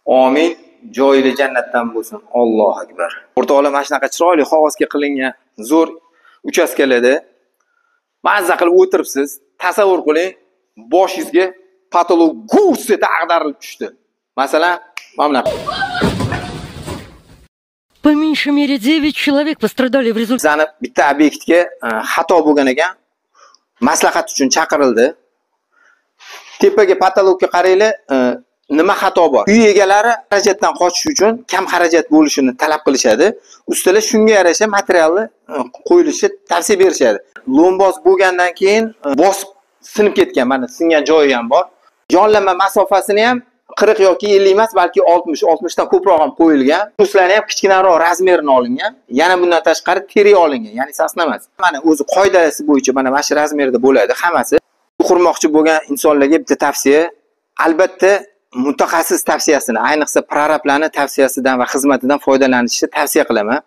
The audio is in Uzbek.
Amin. Joyli jannatdan bo'lsin. Allohu akbar. O'rtoqlar, mana shunaqa chiroyli qog'ozga qilingan zo'r uchastkalarda mazza qilib o'tiribsiz. Tasavvur qiling, boshingizga patolog guseta ag'darilib tushdi. Masalan, mana bunaqa. По меньшей мере 9 человек пострадали в результате. Bizani bitta obyektga xato bo'lgan ekan. Maslahat uchun chaqirildi. Tepaga patologga qaraylar, nima xato bor? Uy egalari xarajatdan qochish uchun kam xarajat bo'lishini talab qilishadi. Ustilar shunga yarasha materialni qo'yilishi tavsiya berishadi. Lomboz bo'lgandan keyin bosib sinib ketgan, mana singan joyi ham bor. Yonlama masofasini ham 40 yoki 50 emas, balki 60, 60 dan ko'proq ham qo'yilgan. Ruslarni ham kichkinaroq razmerini olingan. Yana bundan tashqari teri olingan, ya'ni sasnamas. Mana o'zi qoidasi bo'yicha mana shu razmerda bo'ladi hammasi. Qurmoqchi bo'lgan insonlarga bitta tavsiya, albatta mutaxassis tavsiyasini, ayniqsa prorablarning tavsiyasidan va xizmatidan foydalanishni tavsiya qilaman.